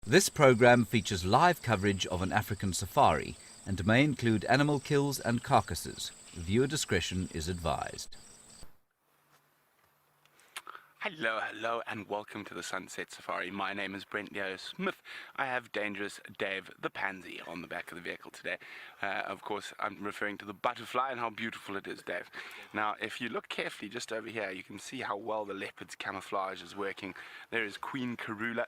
This program features live coverage of an African safari and may include animal kills and carcasses. Viewer discretion is advised. Hello, and welcome to the Sunset Safari. My name is Brent Leo Smith. I have Dangerous Dave the Pansy on the back of the vehicle today. Of course, I'm referring to the butterfly and how beautiful it is, Dave. Now, if you look carefully just over here, you can see how well the leopard's camouflage is working. There is Queen Karula,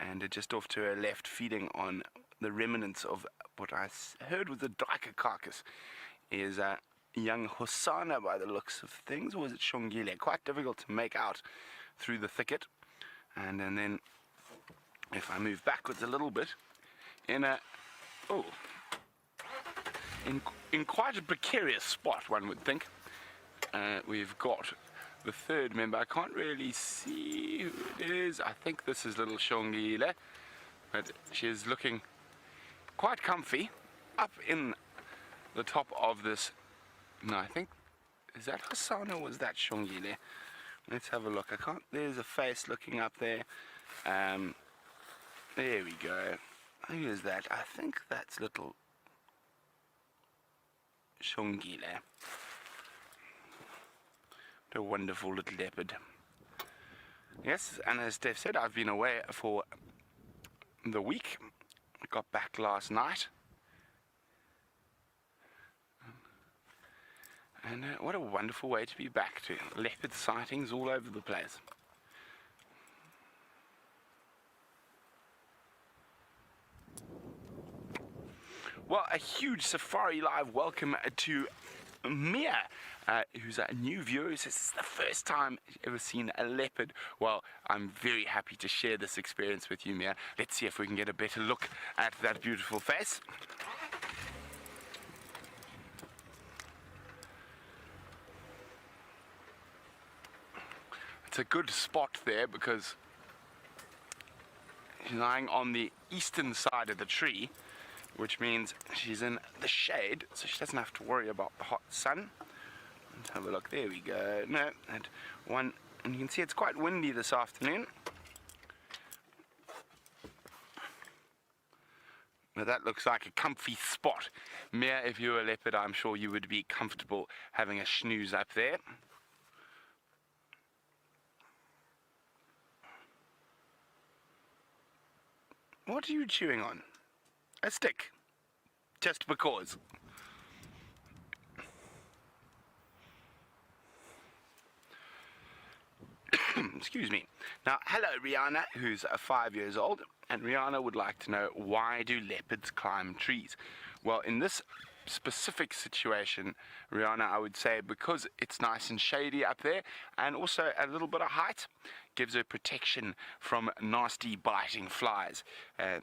and just off to her left, feeding on the remnants of what I heard was a duiker carcass, is young Hosanna by the looks of things, or was it Shongile? Quite difficult to make out through the thicket. And then if I move backwards a little bit, in quite a precarious spot, one would think, we've got the third member. I can't really see who it is. I think this is little Shongile, but she is looking quite comfy up in the top of this. No, I think, is that Hosanna or was that Shongile? Let's have a look. There's a face looking up there. There we go. Who is that? I think that's little Shongile. What a wonderful little leopard. Yes, and as Steph said, I've been away for the week. I got back last night. And what a wonderful way to be back to. Leopard sightings all over the place. Well, a huge SafariLIVE welcome to Mia, who's a new viewer who says this is the first time she's ever seen a leopard. Well, I'm very happy to share this experience with you, Mia. Let's see if we can get a better look at that beautiful face. It's a good spot there because she's lying on the eastern side of the tree, which means she's in the shade, so she doesn't have to worry about the hot sun. Let's have a look. There we go. No, that one, and you can see it's quite windy this afternoon. Now that looks like a comfy spot. Mia, if you were a leopard, I'm sure you would be comfortable having a snooze up there. What are you chewing on? A stick. Just because. Excuse me. Now, hello Rihanna, who's 5 years old, and Rihanna would like to know, why do leopards climb trees? Well, in this specific situation, Rihanna, I would say because it's nice and shady up there, and also a little bit of height gives her protection from nasty biting flies.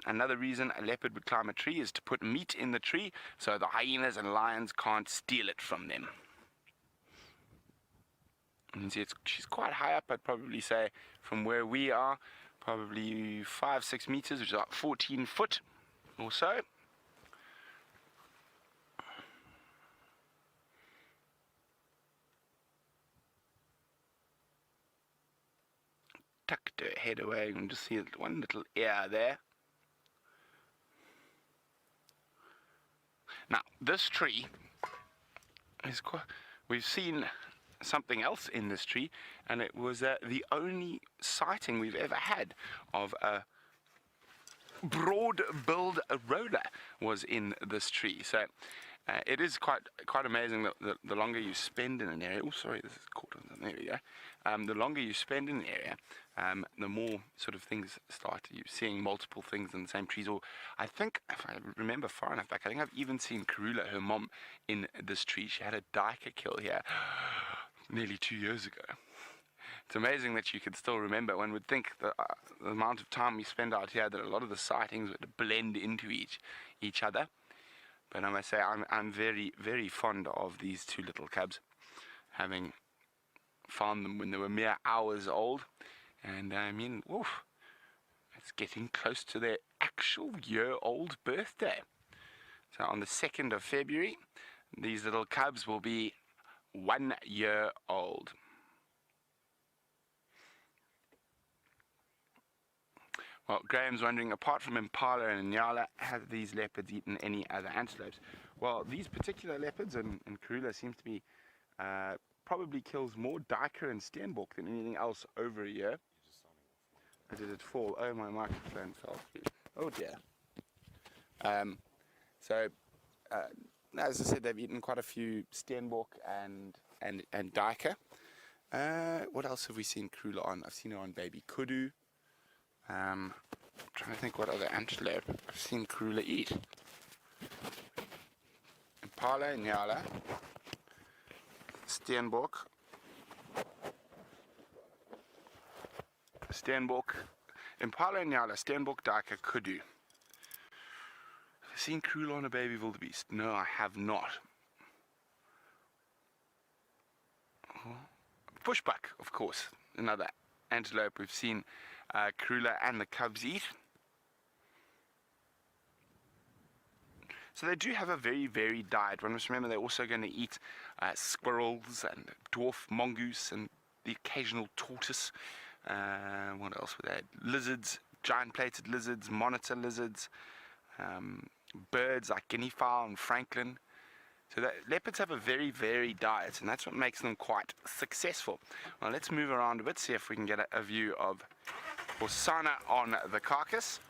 Another reason a leopard would climb a tree is to put meat in the tree so the hyenas and lions can't steal it from them. You can see she's quite high up. I'd probably say from where we are, probably 5-6 meters, which is about 14 foot or so. Tucked her head away, you can just see one little ear there. Now, this tree is quite, we've seen something else in this tree, and it was the only sighting we've ever had of a broad-billed roller was in this tree. So it is quite amazing that the longer you spend in an area, oh sorry, this is caught on something, there we go. The longer you spend in the area, the more sort of things start you seeing multiple things in the same trees. Or I think, if I remember far enough back, I think I've even seen Karula, her mom, in this tree. She had a duiker kill here nearly 2 years ago. It's amazing that you can still remember. One would think that the amount of time we spend out here, that a lot of the sightings would blend into each other. But I must say, I'm very, very fond of these two little cubs, having found them when they were mere hours old. And I mean, oof, it's getting close to their actual year-old birthday. So on the 2nd of February, these little cubs will be 1 year old. Well, Graham's wondering, apart from impala and nyala, have these leopards eaten any other antelopes? Well, these particular leopards and Karula seems to be probably kills more duiker and steenbok than anything else over a year. Or did it fall? Oh, my microphone fell. Oh dear. So, as I said, they've eaten quite a few steenbok and duiker. What else have we seen Karula on? I've seen her on baby kudu. I'm trying to think what other antelope I've seen Karula eat. Impala, nyala, steenbok, impala, nyala, steenbok, duiker, kudu. Have I seen Karula on a baby wildebeest? No, I have not. Bushbuck, of course, another antelope we've seen Karula and the cubs eat. So they do have a very varied diet. One must remember they're also going to eat squirrels and dwarf mongoose and the occasional tortoise. What else were there? Lizards, giant plated lizards, monitor lizards, birds like guinea fowl and franklin. So the leopards have a very varied diet, and that's what makes them quite successful. Well, let's move around a bit, see if we can get a view of Hosana on the carcass.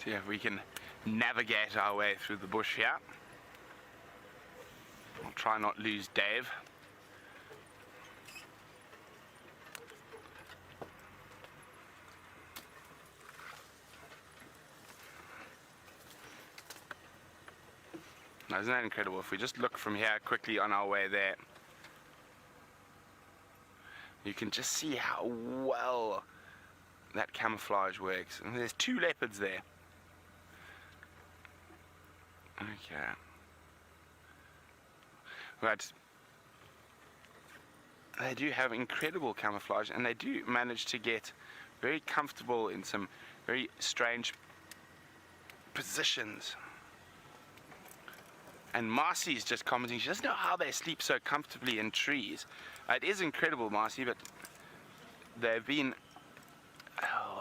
See if we can navigate our way through the bush here. I'll try not lose Dave. Now, isn't that incredible? If we just look from here quickly on our way there, you can just see how well that camouflage works. And there's two leopards there. Okay. But they do have incredible camouflage, and they do manage to get very comfortable in some very strange positions. And Marcy is just commenting, she doesn't know how they sleep so comfortably in trees. It is incredible, Marcy, but they've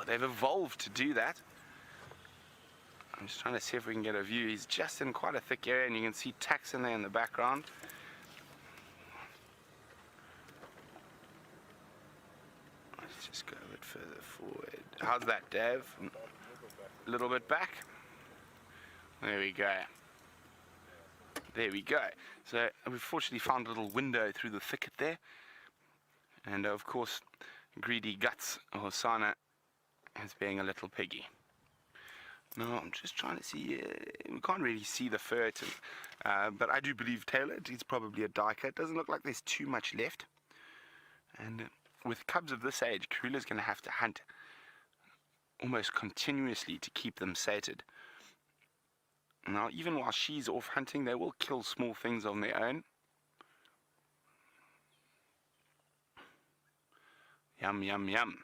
evolved to do that. I'm just trying to see if we can get a view. He's just in quite a thick area, and you can see tacks in there in the background. Let's just go a bit further forward. How's that, Dave? A little bit back? There we go. There we go. So we've fortunately found a little window through the thicket there. And of course, greedy guts Hosana is being a little piggy. No, I'm just trying to see, we can't really see the fur, but I do believe tailored. It's probably a duiker. It doesn't look like there's too much left. And with cubs of this age, Karula's going to have to hunt almost continuously to keep them sated. Now, even while she's off hunting, they will kill small things on their own. Yum, yum, yum.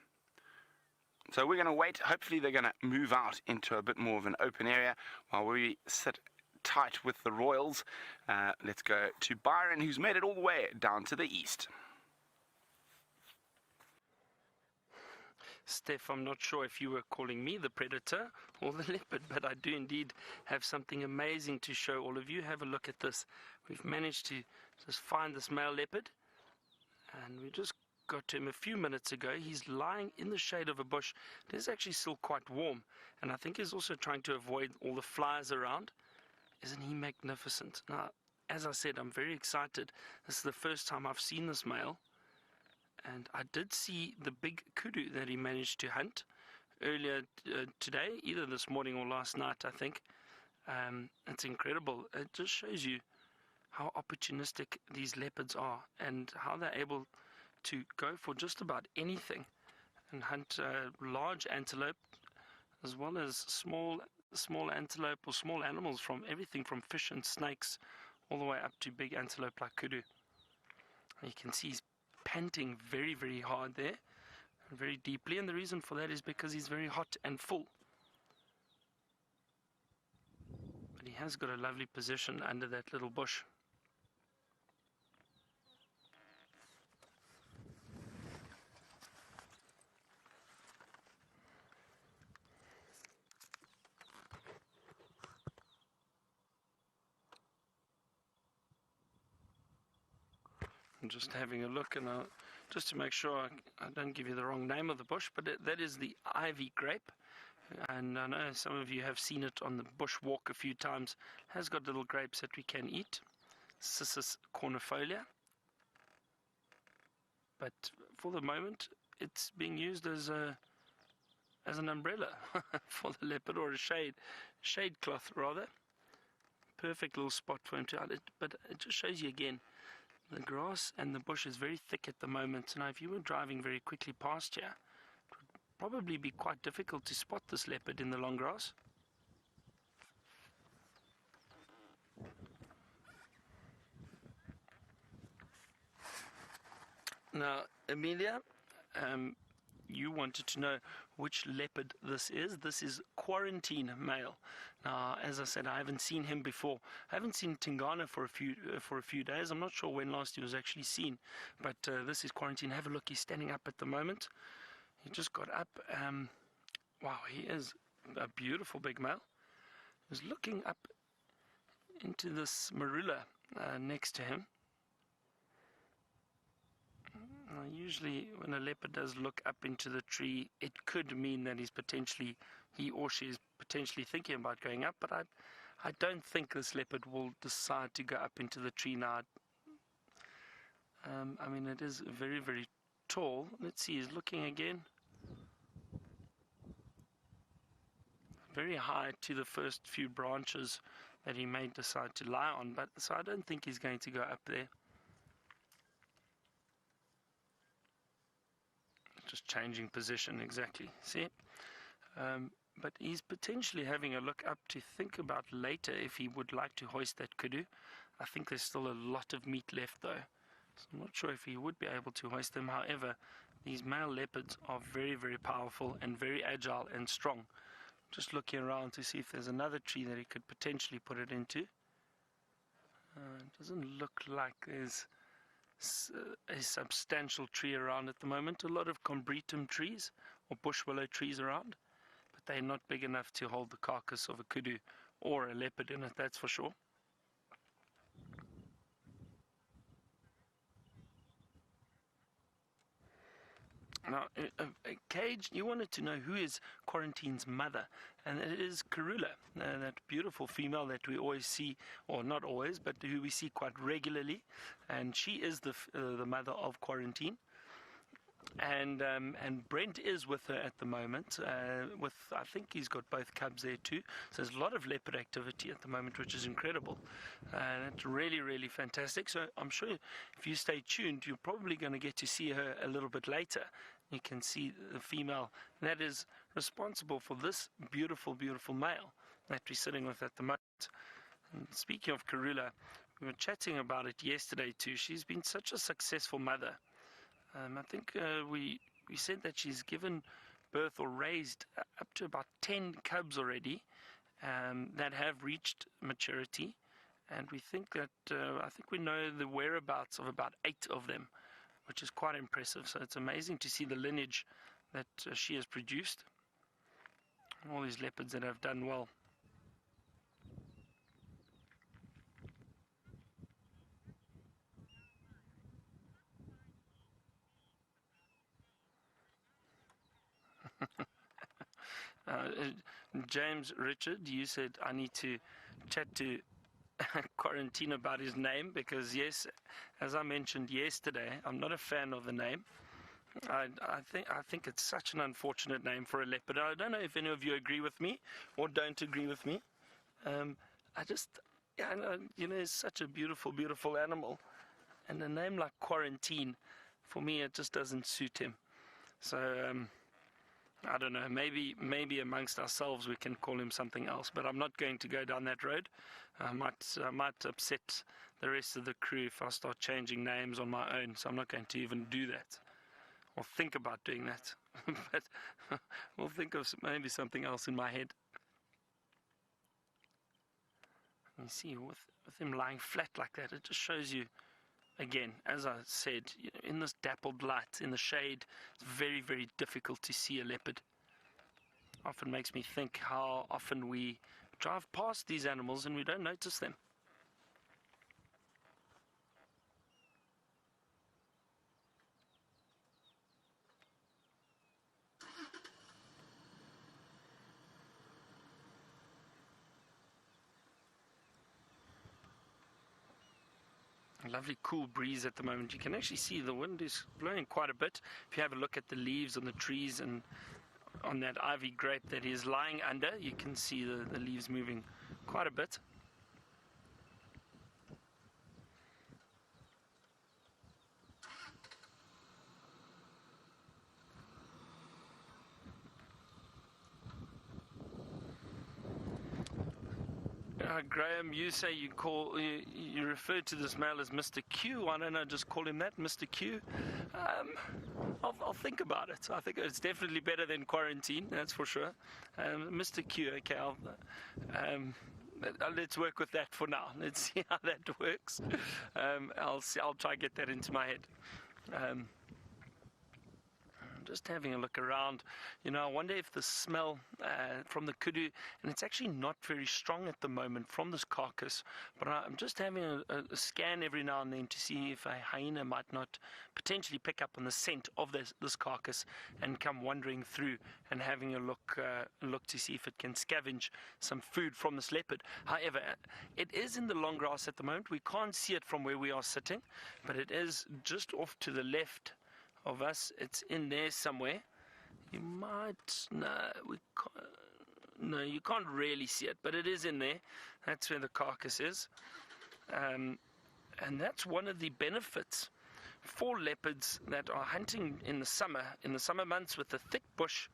So we're going to wait. Hopefully they're going to move out into a bit more of an open area while we sit tight with the royals. Let's go to Byron, who's made it all the way down to the east. Steph, I'm not sure if you were calling me the predator or the leopard, but I do indeed have something amazing to show all of you. Have a look at this. We've managed to just find this male leopard, and we just got to him a few minutes ago. He's lying in the shade of a bush. It is actually still quite warm, and I think he's also trying to avoid all the flies around. Isn't he magnificent? Now, as I said, I'm very excited. This is the first time I've seen this male. And I did see the big kudu that he managed to hunt earlier today, either this morning or last night, I think. It's incredible. It just shows you how opportunistic these leopards are and how they're able to go for just about anything and hunt large antelope as well as small antelope or small animals, from everything from fish and snakes all the way up to big antelope like kudu. And you can see he's panting very, very hard there and very deeply, and the reason for that is because he's very hot and full. has got a lovely position under that little bush. I'm just having a look, and just to make sure I don't give you the wrong name of the bush, but that is the ivy grape. And I know some of you have seen it on the bush walk a few times. It has got little grapes that we can eat. Cissus cornifolia. But for the moment, it's being used as an umbrella for the leopard, or a shade cloth rather. Perfect little spot for him to hide it. But it just shows you again, the grass and the bush is very thick at the moment. Now, if you were driving very quickly past here, it would probably be quite difficult to spot this leopard in the long grass. Now, Amelia, you wanted to know which leopard this is. This is Quarantine male. Now, as I said, I haven't seen him before. I haven't seen Tingana for a few days. I'm not sure when last he was actually seen, but this is Quarantine. Have a look. He's standing up at the moment. He just got up. Wow, he is a beautiful big male. He's looking up into this marula next to him. Usually when a leopard does look up into the tree, it could mean that he or she is potentially thinking about going up, but I don't think this leopard will decide to go up into the tree now. I mean, it is very, very tall. Let's see, he's looking again. Very high to the first few branches that he may decide to lie on, but so I don't think he's going to go up there. Just changing position, exactly. See? But he's potentially having a look up to think about later if he would like to hoist that kudu. I think there's still a lot of meat left though, so I'm not sure if he would be able to hoist them. However, these male leopards are very, very powerful and very agile and strong. Just looking around to see if there's another tree that he could potentially put it into. It doesn't look like there's a substantial tree around at the moment. A lot of combretum trees or bush willow trees around, but they're not big enough to hold the carcass of a kudu or a leopard in it, that's for sure. Now, Cage, you wanted to know who is Quarantine's mother, and it is Karula, that beautiful female that we always see, or not always, but who we see quite regularly, and she is the mother of Quarantine. And Brent is with her at the moment. I think he's got both cubs there too. So there's a lot of leopard activity at the moment, which is incredible. And it's really, really fantastic. So I'm sure if you stay tuned, you're probably going to get to see her a little bit later. You can see the female that is responsible for this beautiful, beautiful male that we're sitting with at the moment. And speaking of Karula, we were chatting about it yesterday too. She's been such a successful mother. I think we said that she's given birth or raised up to about 10 cubs already that have reached maturity, and we think that I think we know the whereabouts of about 8 of them, which is quite impressive. So it's amazing to see the lineage that she has produced. All these leopards that have done well. James Richard, you said I need to chat to Quarantine about his name, because yes, as I mentioned yesterday, I'm not a fan of the name. I think it's such an unfortunate name for a leopard. I don't know if any of you agree with me or don't agree with me. It's such a beautiful, beautiful animal, and a name like Quarantine, for me, it just doesn't suit him. So I don't know, maybe amongst ourselves we can call him something else, but I'm not going to go down that road. I might upset the rest of the crew if I start changing names on my own, so I'm not going to even do that, or think about doing that. But we'll think of maybe something else in my head. You see, with him lying flat like that, it just shows you, again, as I said, in this dappled light, in the shade, it's very, very difficult to see a leopard. Often makes me think how often we drive past these animals and we don't notice them. A lovely cool breeze at the moment. You can actually see the wind is blowing quite a bit. If you have a look at the leaves on the trees and on that ivy grape that is lying under, you can see the leaves moving quite a bit. Graham, you say you refer to this male as Mr. Q. Why don't I just call him that, Mr. Q? I'll think about it. I think it's definitely better than quarantine, that's for sure. Mr. Q, okay, let's work with that for now. Let's see how that works. I'll try to get that into my head. Just having a look around, I wonder if the smell from the kudu, and it's actually not very strong at the moment from this carcass, but I'm just having a scan every now and then to see if a hyena might not potentially pick up on the scent of this carcass and come wandering through and having a look to see if it can scavenge some food from this leopard. However, it is in the long grass at the moment. We can't see it from where we are sitting, but it is just off to the left of us. It's in there somewhere. You might, no, you can't really see it, but it is in there. That's where the carcass is. And that's one of the benefits for leopards that are hunting in the summer months with the thick bush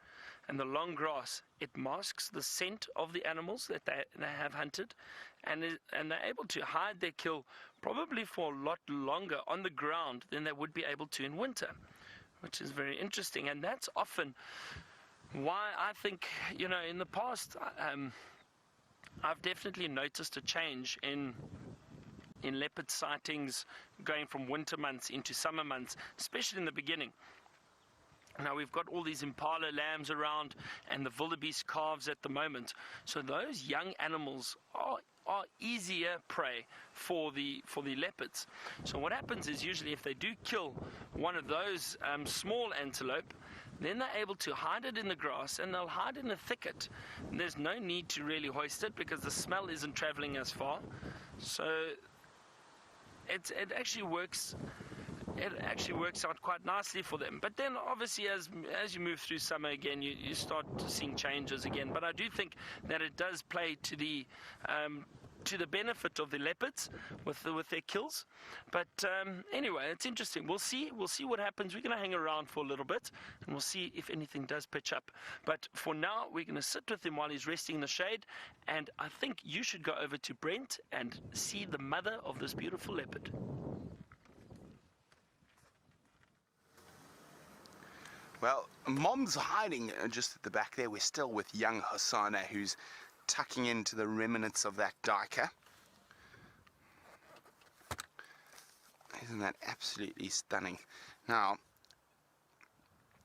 and the long grass. It masks the scent of the animals that they have hunted, and they're able to hide their kill probably for a lot longer on the ground than they would be able to in winter, which is very interesting. And that's often why I think, in the past, I've definitely noticed a change in leopard sightings going from winter months into summer months, especially in the beginning. Now we've got all these impala lambs around and the wildebeest calves at the moment, so those young animals are easier prey for the leopards. So what happens is, usually if they do kill one of those small antelope, then they're able to hide it in the grass, and they'll hide in a thicket. And there's no need to really hoist it because the smell isn't traveling as far. So it actually works. It actually works out quite nicely for them. But then obviously as you move through summer again, you start seeing changes again. But I do think that it does play to the benefit of the leopards with their kills. But anyway, it's interesting. We'll see what happens. We're going to hang around for a little bit, and we'll see if anything does pitch up. But for now, we're going to sit with him while he's resting in the shade, and I think you should go over to Brent and see the mother of this beautiful leopard. Well, Mom's hiding just at the back there. We're still with young Hosanna, who's tucking into the remnants of that duiker. Isn't that absolutely stunning? Now,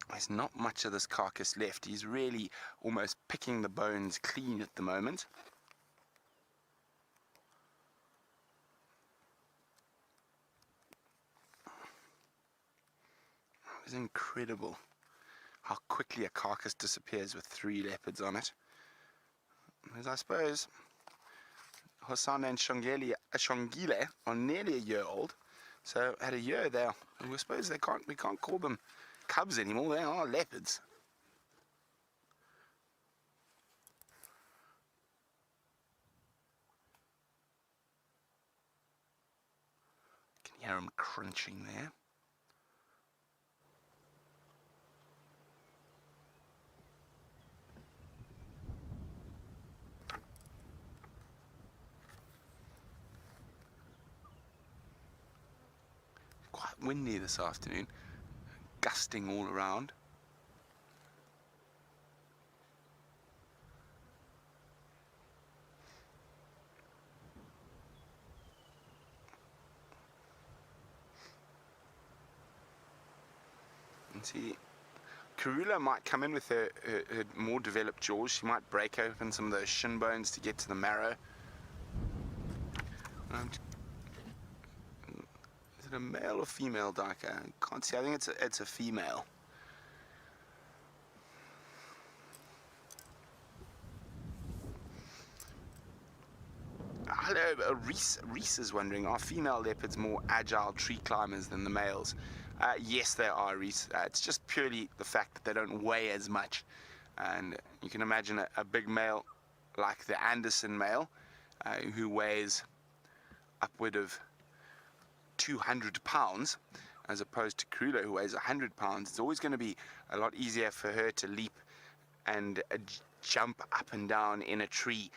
there's not much of this carcass left. He's really almost picking the bones clean at the moment. It's incredible how quickly a carcass disappears with 3 leopards on it. As I suppose Hosanna and Shongile are nearly a year old, so at a year we suppose we can't call them cubs anymore. They are leopards. You can hear them crunching there. Quite windy this afternoon, gusting all around. See, Karula might come in with her more developed jaws. She might break open some of those shin bones to get to the marrow. Is it a male or female duiker? I can't see. I think it's a female. Hello, Reese. Reese is wondering, are female leopards more agile tree climbers than the males? Yes, they are, Reese. It's just purely the fact that they don't weigh as much. And you can imagine a big male like the Anderson male, who weighs upward of 200 pounds, as opposed to Karula, who weighs 100 pounds. It's always going to be a lot easier for her to leap and jump up and down in a tree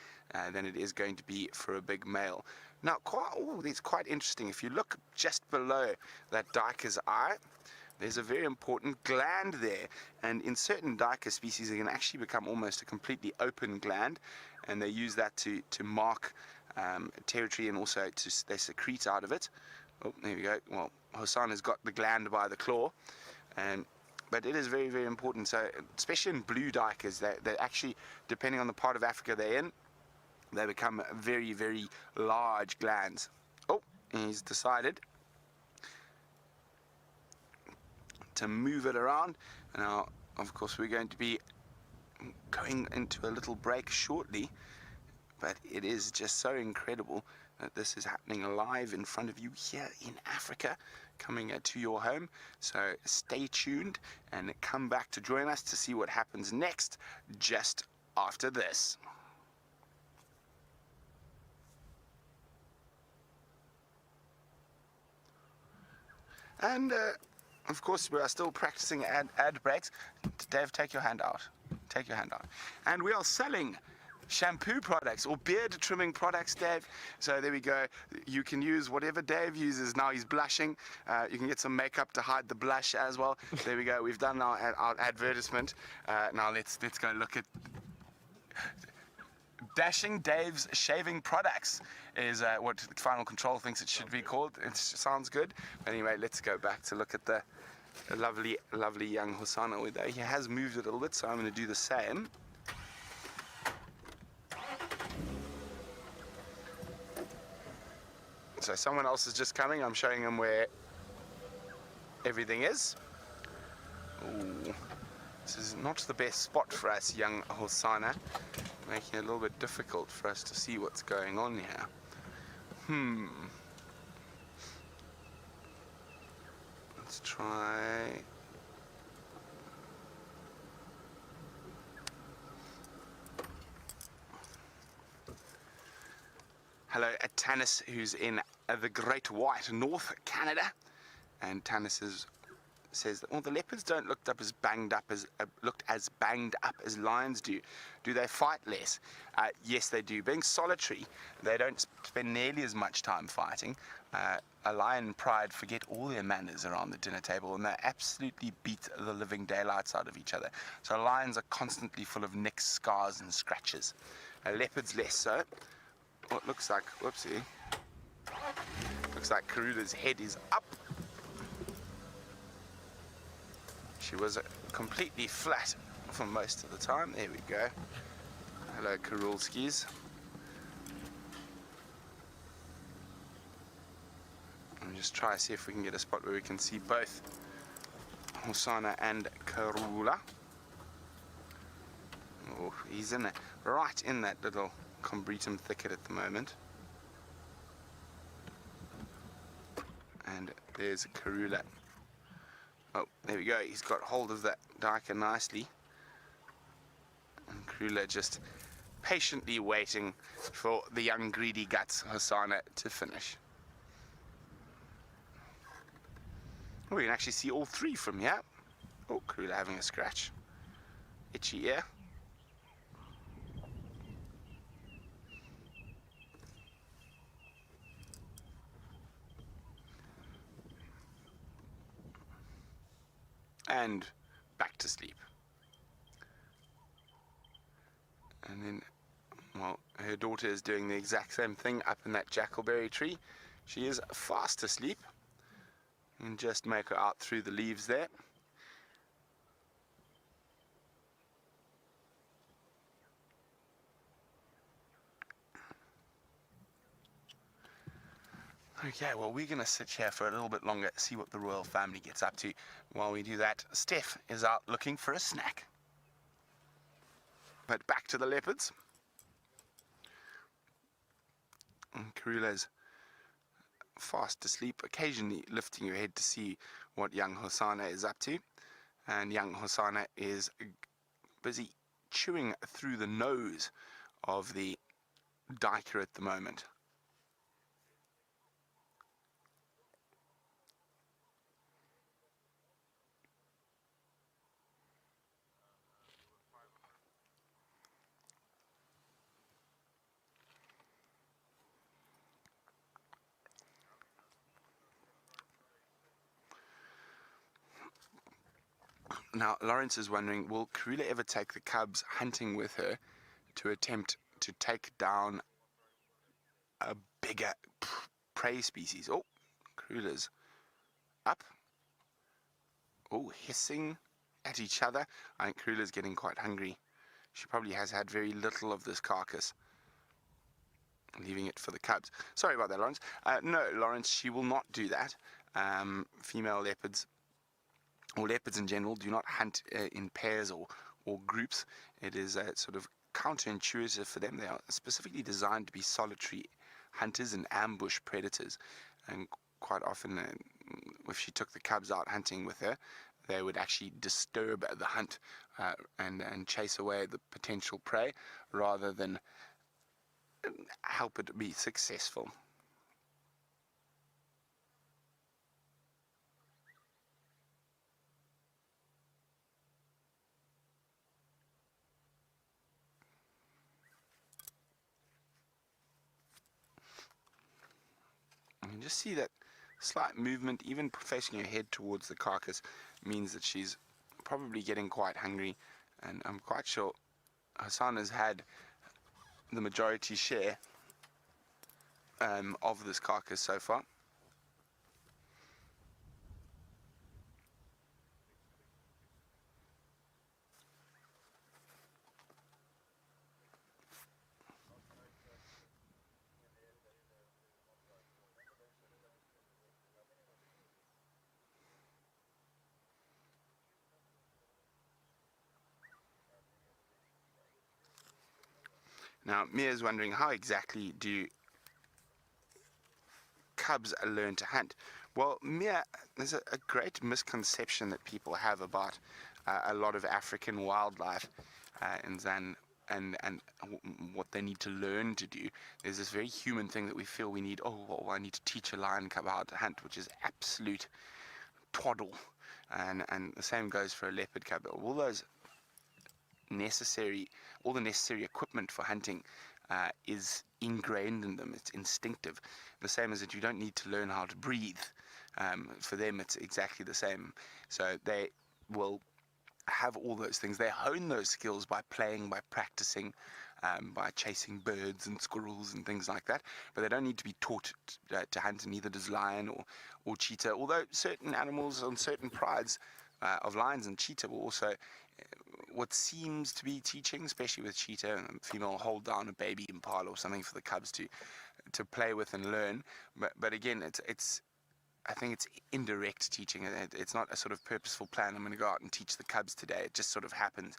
than it is going to be for a big male. Now, it's quite interesting. If you look just below that duiker's eye, there's a very important gland there, and in certain duiker species it can actually become almost a completely open gland, and they use that to mark territory, and also they secrete out of it. Oh, there we go. Well, Hosanna's got the gland by the claw, but it is very, very important. So, especially in blue duikers, they actually, depending on the part of Africa they're in, they become very, very large glands. Oh, he's decided to move it around. Now, of course, we're going to be going into a little break shortly, but it is just so incredible that this is happening live in front of you here in Africa, coming to your home. So stay tuned and come back to join us to see what happens next, just after this. And of course, we are still practicing ad breaks. Dave, take your hand out. Take your hand out. And we are selling shampoo products or beard trimming products, Dave. So there we go. You can use whatever Dave uses. Now he's blushing. You can get some makeup to hide the blush as well. There we go. We've done our advertisement. Now let's go look at Dashing Dave's Shaving Products is what Final Control thinks it should be called. It sounds good. But anyway, let's go back to look at the lovely, lovely young Hosanna. He has moved it a little bit, so I'm going to do the same. So someone else is just coming. I'm showing him where everything is. Ooh, this is not the best spot for us, young Hosanna. Making it a little bit difficult for us to see what's going on here. Let's try. Hello, Tanis, who's in the Great White North, Canada, and Tanis says that the leopards don't look as banged up as lions do. Do they fight less? Yes, they do. Being solitary, they don't spend nearly as much time fighting. A lion pride forget all their manners around the dinner table, and they absolutely beat the living daylights out of each other. So lions are constantly full of nicks, scars, and scratches. Leopards less so. Well, it looks like, whoopsie. Looks like Karula's head is up. She was completely flat for most of the time. There we go. Hello, Karulskis. And just try to see if we can get a spot where we can see both Hosanna and Karula. Oh, he's right in that little combretum thicket at the moment. And there's Karula. Oh, there we go. He's got hold of that duiker nicely. And Karula just patiently waiting for the young greedy guts Hosanna to finish. Oh, we can actually see all three from here. Oh, Karula having a scratch. Itchy ear. And back to sleep. And then, well, her daughter is doing the exact same thing up in that jackalberry tree. She is fast asleep. And just make her out through the leaves there. Okay, well, we're going to sit here for a little bit longer, see what the royal family gets up to. While we do that, Steph is out looking for a snack. But back to the leopards. And Karula's fast asleep, occasionally lifting her head to see what young Hosanna is up to. And young Hosanna is busy chewing through the nose of the duiker at the moment. Now, Lawrence is wondering, will Karula ever take the cubs hunting with her to attempt to take down a bigger prey species? Oh, Karula's up. Oh, hissing at each other. I think Karula's getting quite hungry. She probably has had very little of this carcass, leaving it for the cubs. Sorry about that, Lawrence. No, Lawrence, she will not do that. Female leopards, or leopards in general, do not hunt in pairs or groups. It is sort of counterintuitive for them. They are specifically designed to be solitary hunters and ambush predators. And quite often, if she took the cubs out hunting with her, they would actually disturb the hunt and chase away the potential prey rather than help it be successful. You can just see that slight movement, even facing her head towards the carcass, means that she's probably getting quite hungry, and I'm quite sure Hasana's had the majority share of this carcass so far. Now, Mia's wondering, how exactly do cubs learn to hunt? Well, Mia, there's a great misconception that people have about a lot of African wildlife and what they need to learn to do. There's this very human thing that we feel we need. Oh, well, I need to teach a lion cub how to hunt, which is absolute twaddle. And the same goes for a leopard cub. All the necessary equipment for hunting is ingrained in them. It's instinctive. The same as that you don't need to learn how to breathe. For them, it's exactly the same. So they will have all those things. They hone those skills by playing, by practicing, by chasing birds and squirrels and things like that. But they don't need to be taught to hunt, and neither does lion or cheetah. Although certain animals on certain prides of lions and cheetah will also, what seems to be teaching, especially with cheetah, and female will hold down a baby impala or something for the cubs to play with and learn. But again, I think it's indirect teaching. It's not a sort of purposeful plan. I'm going to go out and teach the cubs today. It just sort of happens,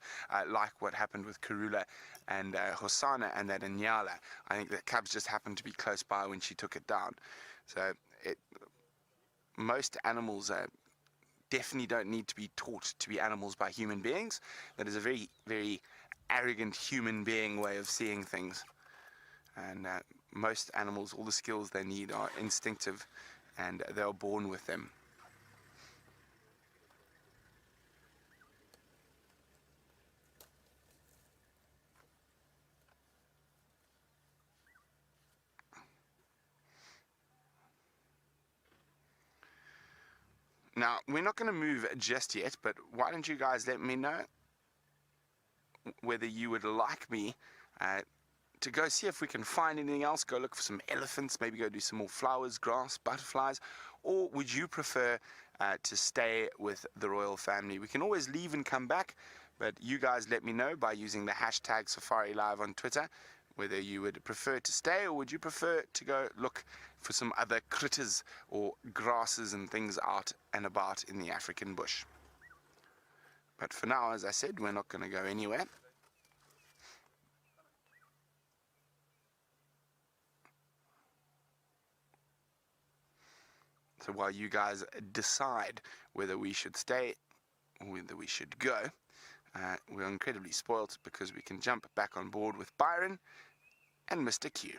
like what happened with Karula and Hosanna and that Inyala. I think the cubs just happened to be close by when she took it down. So most animals definitely don't need to be taught to be animals by human beings. That is a very, very arrogant human being way of seeing things. And most animals, all the skills they need are instinctive, and they are born with them. Now, we're not going to move just yet, but why don't you guys let me know whether you would like me to go see if we can find anything else, go look for some elephants, maybe go do some more flowers, grass, butterflies, or would you prefer to stay with the royal family? We can always leave and come back, but you guys let me know by using the hashtag SafariLIVE on Twitter, whether you would prefer to stay or would you prefer to go look for some other critters or grasses and things out and about in the African bush. But for now, as I said, we're not going to go anywhere. So while you guys decide whether we should stay or whether we should go, we're incredibly spoilt because we can jump back on board with Byron and Mr. Q.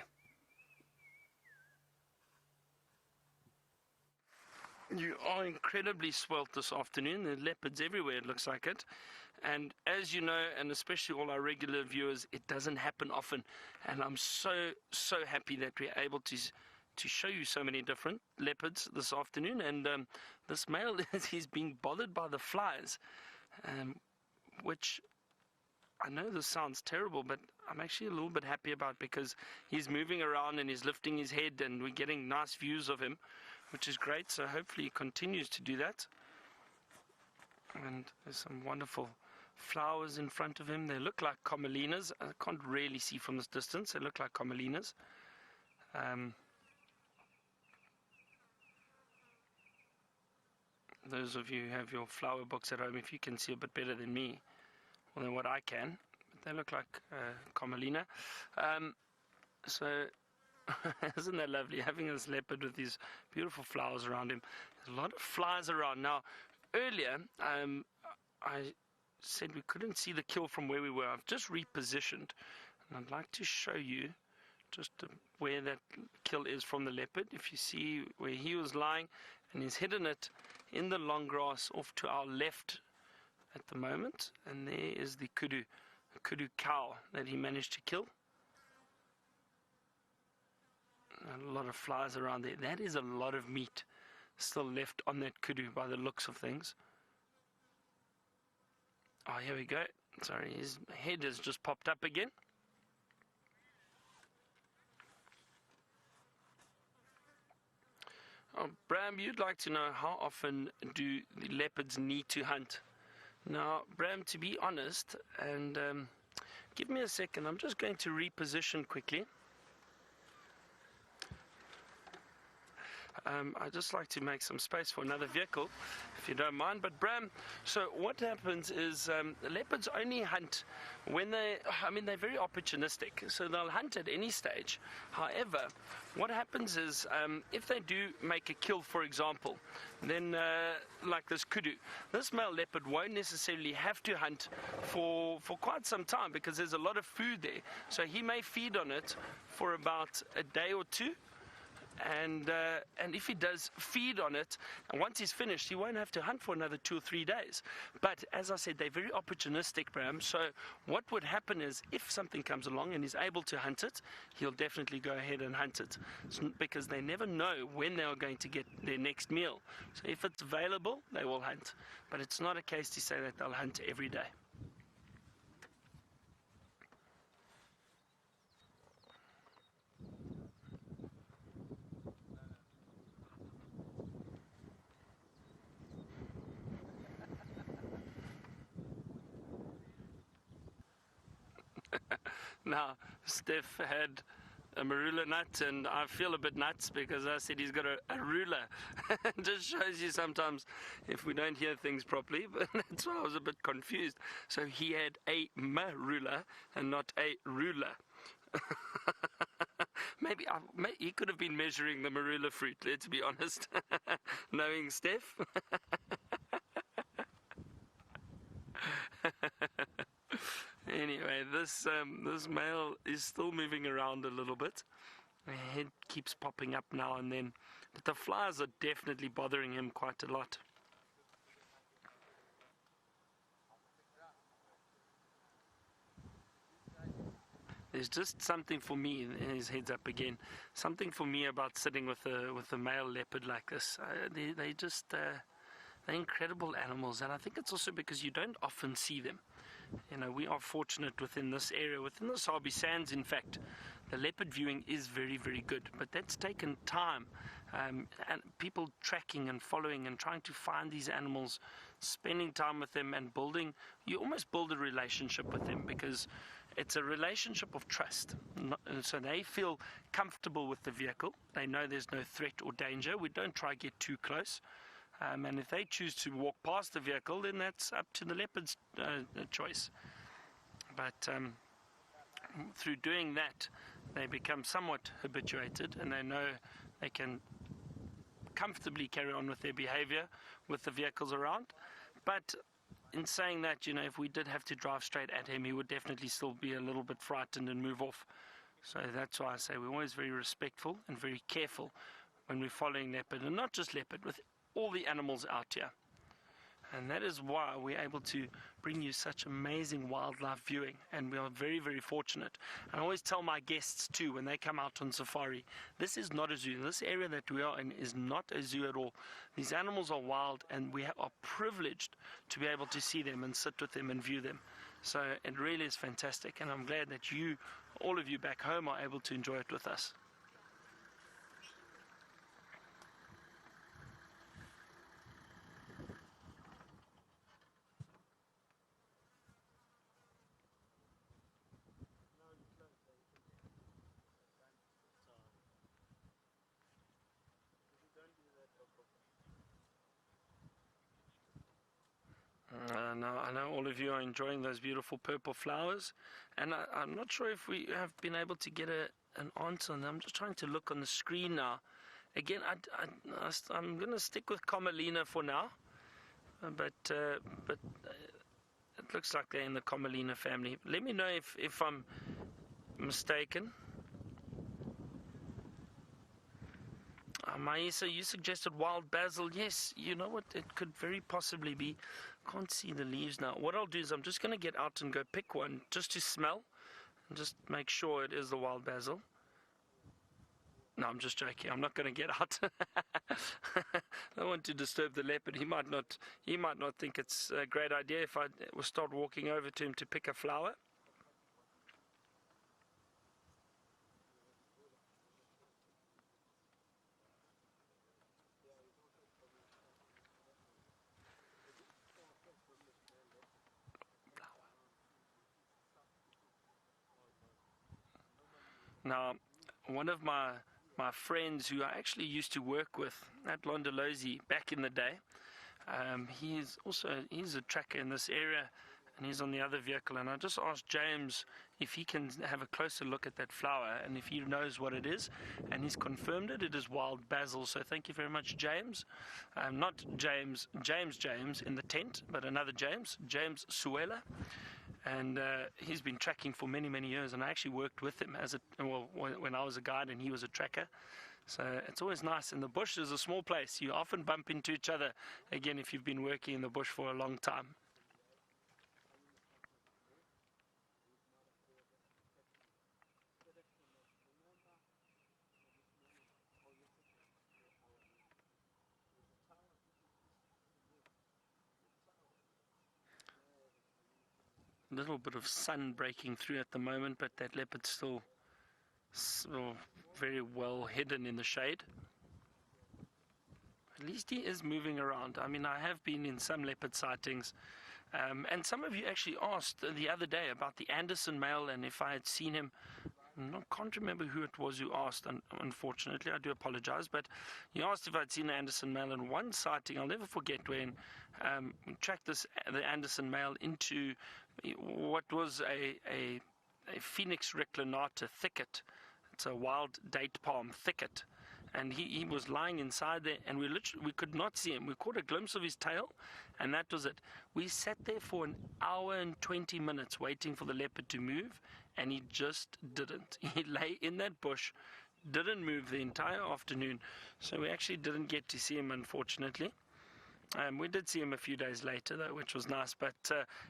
You are incredibly swelt this afternoon. There are leopards everywhere, it looks like it. And as you know, and especially all our regular viewers, it doesn't happen often. And I'm so happy that we're able to show you so many different leopards this afternoon. And this male, he's being bothered by the flies, which I know this sounds terrible, but I'm actually a little bit happy about, because he's moving around and he's lifting his head and we're getting nice views of him, which is great. So hopefully he continues to do that. And there's some wonderful flowers in front of him. They look like comelinas. I can't really see from this distance. They look like comelinas. Those of you who have your flower books at home, if you can see a bit better than me, or than what I can, but they look like Comelina. So isn't that lovely, having this leopard with these beautiful flowers around him? There's a lot of flies around. Now, earlier, I said we couldn't see the kill from where we were. I've just repositioned, and I'd like to show you just where that kill is from the leopard. If you see where he was lying, and he's hidden it in the long grass off to our left at the moment, and there is the kudu cow that he managed to kill. A lot of flies around there. That is a lot of meat still left on that kudu by the looks of things. Oh, here we go. Sorry, his head has just popped up again. Oh, Bram, you'd like to know how often do the leopards need to hunt? Now, Bram, to be honest, and give me a second, I'm just going to reposition quickly. I'd just like to make some space for another vehicle, if you don't mind. But Bram, so what happens is the leopards only hunt when they're very opportunistic, so they'll hunt at any stage. However, what happens is if they do make a kill, for example, then like this kudu, this male leopard won't necessarily have to hunt for quite some time, because there's a lot of food there. So he may feed on it for about a day or two. And if he does feed on it, and once he's finished, he won't have to hunt for another 2 or 3 days. But as I said, they're very opportunistic, Bram. So what would happen is, if something comes along and he's able to hunt it, he'll definitely go ahead and hunt it, because they never know when they are going to get their next meal. So if it's available, they will hunt. But it's not a case to say that they'll hunt every day. Now, Steph had a marula nut, and I feel a bit nuts because I said he's got a ruler. It just shows you sometimes if we don't hear things properly, but that's why I was a bit confused. So he had a marula and not a ruler. Maybe he could have been measuring the marula fruit, let's be honest, knowing Steph. Anyway, this male is still moving around a little bit. The head keeps popping up now and then, but the flies are definitely bothering him quite a lot. There's just something for me, his head's up again, something for me about sitting with a male leopard like this. They're incredible animals, and I think it's also because you don't often see them. You know, we are fortunate within this area, within the Sabi Sands, in fact. The leopard viewing is very, very good, but that's taken time, and people tracking and following and trying to find these animals, spending time with them and building, you almost build a relationship with them, because it's a relationship of trust. So they feel comfortable with the vehicle. They know there's no threat or danger. We don't try to get too close. And if they choose to walk past the vehicle, then that's up to the leopard's choice. But through doing that, they become somewhat habituated, and they know they can comfortably carry on with their behavior with the vehicles around. But in saying that, you know, if we did have to drive straight at him, he would definitely still be a little bit frightened and move off. So that's why I say we're always very respectful and very careful when we're following leopard, and not just leopard, with all the animals out here. And that is why we're able to bring you such amazing wildlife viewing, and we are very, very fortunate. I always tell my guests too, when they come out on safari, this is not a zoo. This area that we are in is not a zoo at all. These animals are wild, and we are privileged to be able to see them and sit with them and view them. So it really is fantastic, and I'm glad that you, all of you back home, are able to enjoy it with us. I know all of you are enjoying those beautiful purple flowers, and I'm not sure if we have been able to get an answer on them. I'm just trying to look on the screen now. Again, I'm going to stick with Commelina for now, but it looks like they're in the Commelina family. Let me know if I'm mistaken. Maisa, you suggested wild basil. Yes, you know what? It could very possibly be. Can't see the leaves now. What I'll do is I'm just going to get out and go pick one just to smell and just make sure it is the wild basil. No, I'm just joking. I'm not going to get out. I don't want to disturb the leopard. He might not think it's a great idea if I will start walking over to him to pick a flower. Now, one of my friends who I actually used to work with at Londolozi back in the day, he's a tracker in this area, and he's on the other vehicle. And I just asked James if he can have a closer look at that flower and if he knows what it is, and he's confirmed it. It is wild basil. So thank you very much, James. Not James in the tent, but another James Suela. And he's been tracking for many, many years, and I actually worked with him when I was a guide and he was a tracker. So it's always nice. And the bush is a small place. You often bump into each other, again, if you've been working in the bush for a long time. A little bit of sun breaking through at the moment, but that leopard's still very well hidden in the shade. At least he is moving around. I mean, I have been in some leopard sightings, and some of you actually asked the other day about the Anderson male and if I had seen him. I can't remember who it was who asked, unfortunately. I do apologize, but he asked if I'd seen the Anderson male, and one sighting I'll never forget, when we tracked the Anderson male into what was a Phoenix reclinata thicket. It's a wild date palm thicket, and he was lying inside there, and we could not see him. We caught a glimpse of his tail, and that was it. We sat there for an hour and 20 minutes waiting for the leopard to move, and he just didn't. He lay in that bush, didn't move the entire afternoon, so we actually didn't get to see him, unfortunately. We did see him a few days later, though, which was nice, but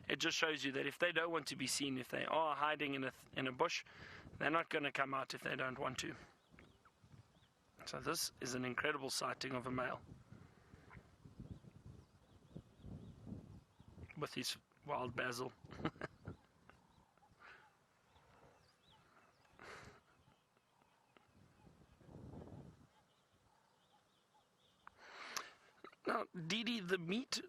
it just shows you that if they don't want to be seen, if they are hiding in a bush, they're not going to come out if they don't want to. So this is an incredible sighting of a male with his wild basil. Now, Didi, the meat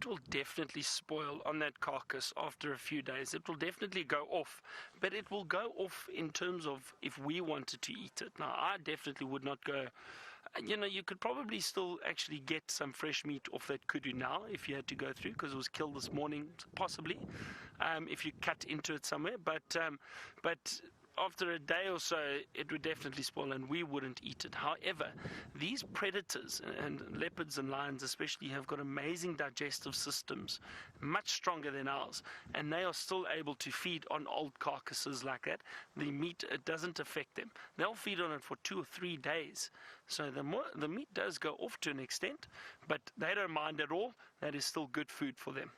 will definitely spoil on that carcass after a few days. It will definitely go off, but it will go off in terms of if we wanted to eat it. Now, I definitely would not go. You know, you could probably still actually get some fresh meat off that kudu now if you had to go through, because it was killed this morning, possibly, if you cut into it somewhere. But after a day or so, it would definitely spoil, and we wouldn't eat it. However, these predators, and leopards and lions especially, have got amazing digestive systems, much stronger than ours, and they are still able to feed on old carcasses like that. The meat, it doesn't affect them. They'll feed on it for 2 or 3 days. So the meat does go off to an extent, but they don't mind at all. That is still good food for them.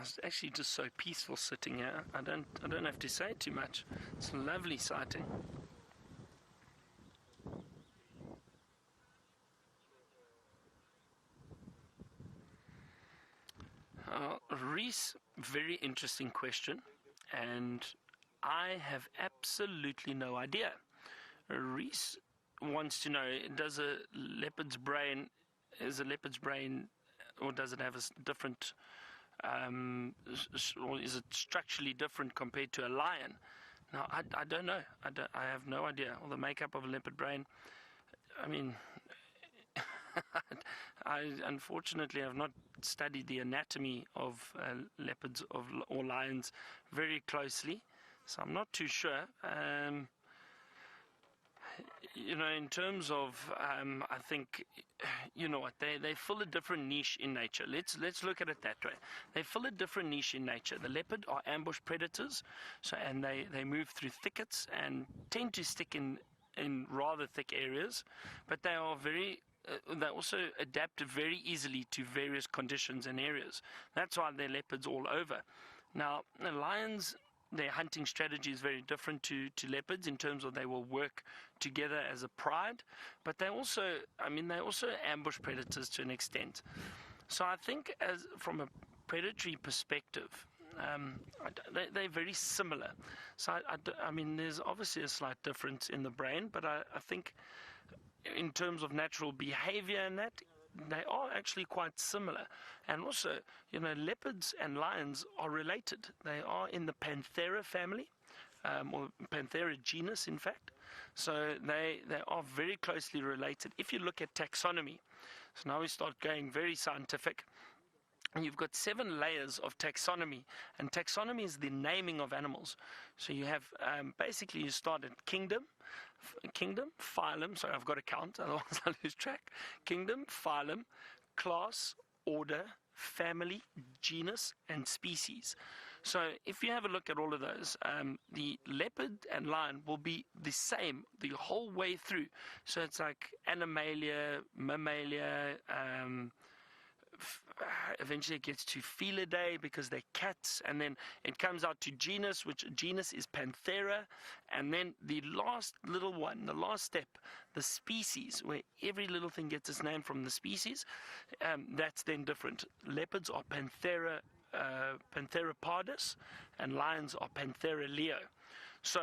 It's actually just so peaceful sitting here. I don't have to say too much. It's a lovely sighting. Reese, very interesting question, and I have absolutely no idea. Reese wants to know, is a leopard's brain, or does it have a different, or is it structurally different compared to a lion? Now, I don't know. I have no idea. Or the makeup of a leopard brain. I mean, I unfortunately have not studied the anatomy of leopards or lions very closely, so I'm not too sure. You know, in terms of, I think, you know what, they fill a different niche in nature. Let's look at it that way. They fill a different niche in nature. The leopard are ambush predators, and they move through thickets and tend to stick in rather thick areas, but they are they also adapt very easily to various conditions and areas. That's why they're leopards all over. Now, the lions, their hunting strategy is very different to leopards in terms of they will work together as a pride, but they also ambush predators to an extent. So I think, as from a predatory perspective, they're very similar. So I mean, there's obviously a slight difference in the brain, but I think in terms of natural behavior and that, they are actually quite similar. And also, you know, leopards and lions are related. They are in the Panthera family, or Panthera genus, in fact. So they are very closely related. If you look at taxonomy, so now we start going very scientific. And you've got 7 layers of taxonomy, and taxonomy is the naming of animals. So you have, basically you start at kingdom, phylum, sorry, I've got to count, otherwise I'll lose track. Kingdom, phylum, class, order, family, genus, and species. So if you have a look at all of those, the leopard and lion will be the same the whole way through. So it's like Animalia, Mammalia, eventually it gets to Felidae because they're cats, and then it comes out to genus, which genus is Panthera, and then the last little one, the last step, the species, where every little thing gets its name from the species, that's then different. Leopards are Panthera pardus, and lions are Panthera leo. So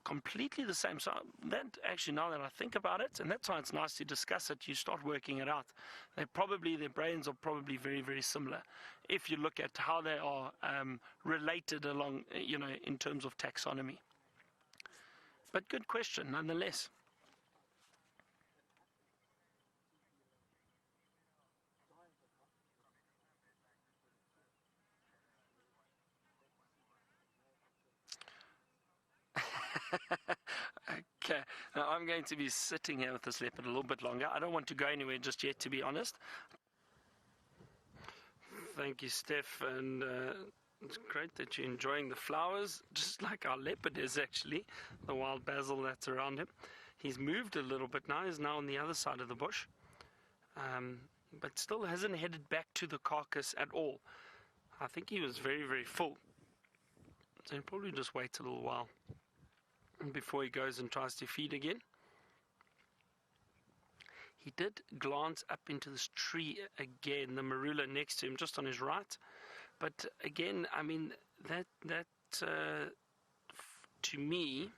completely the same. So that actually, now that I think about it, and that's why it's nice to discuss it, you start working it out. Their brains are probably very, very similar if you look at how they are related along, you know, in terms of taxonomy. But good question nonetheless. Okay, now I'm going to be sitting here with this leopard a little bit longer. I don't want to go anywhere just yet, to be honest. Thank you, Steph, and it's great that you're enjoying the flowers, just like our leopard is actually, the wild basil that's around him. He's moved a little bit now, he's now on the other side of the bush, but still hasn't headed back to the carcass at all. I think he was very, very full. So he'll probably just wait a little while before he goes and tries to feed again. He did glance up into this tree again, the marula next to him, just on his right. But again, I mean, that to me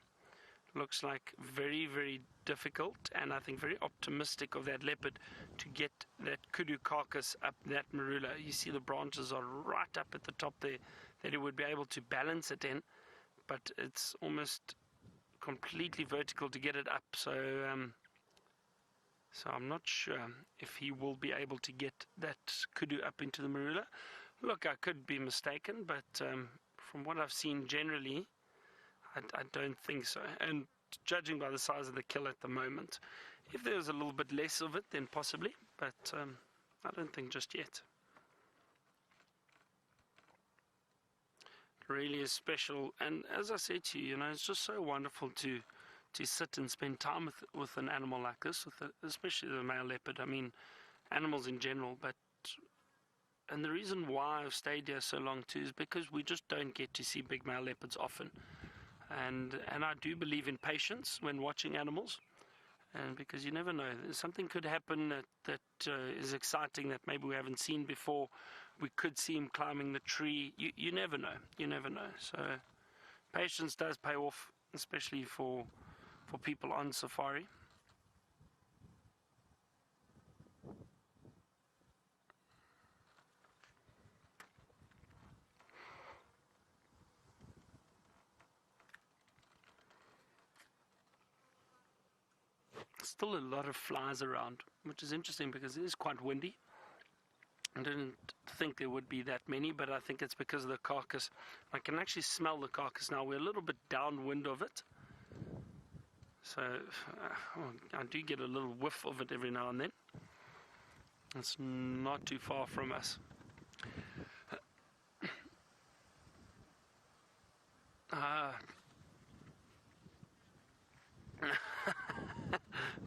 looks like very, very difficult, and I think very optimistic of that leopard to get that kudu carcass up that marula. You see the branches are right up at the top there, that he would be able to balance it in, but it's almost completely vertical to get it up. So I'm not sure if he will be able to get that kudu up into the marula. Look, I could be mistaken, but from what I've seen generally, I don't think so. And judging by the size of the kill at the moment, if there was a little bit less of it, then possibly, but I don't think just yet. It really is special, and as I said to you, you know, it's just so wonderful to sit and spend time with an animal like this, especially the male leopard. I mean, animals in general, and the reason why I've stayed here so long too is because we just don't get to see big male leopards often. And I do believe in patience when watching animals, and because you never know, something could happen that is exciting that maybe we haven't seen before. We could see him climbing the tree. You never know. You never know. So patience does pay off, especially for people on safari. Still a lot of flies around, which is interesting because it is quite windy. I didn't think there would be that many, but I think it's because of the carcass. I can actually smell the carcass now. We're a little bit downwind of it, so I do get a little whiff of it every now and then. It's not too far from us.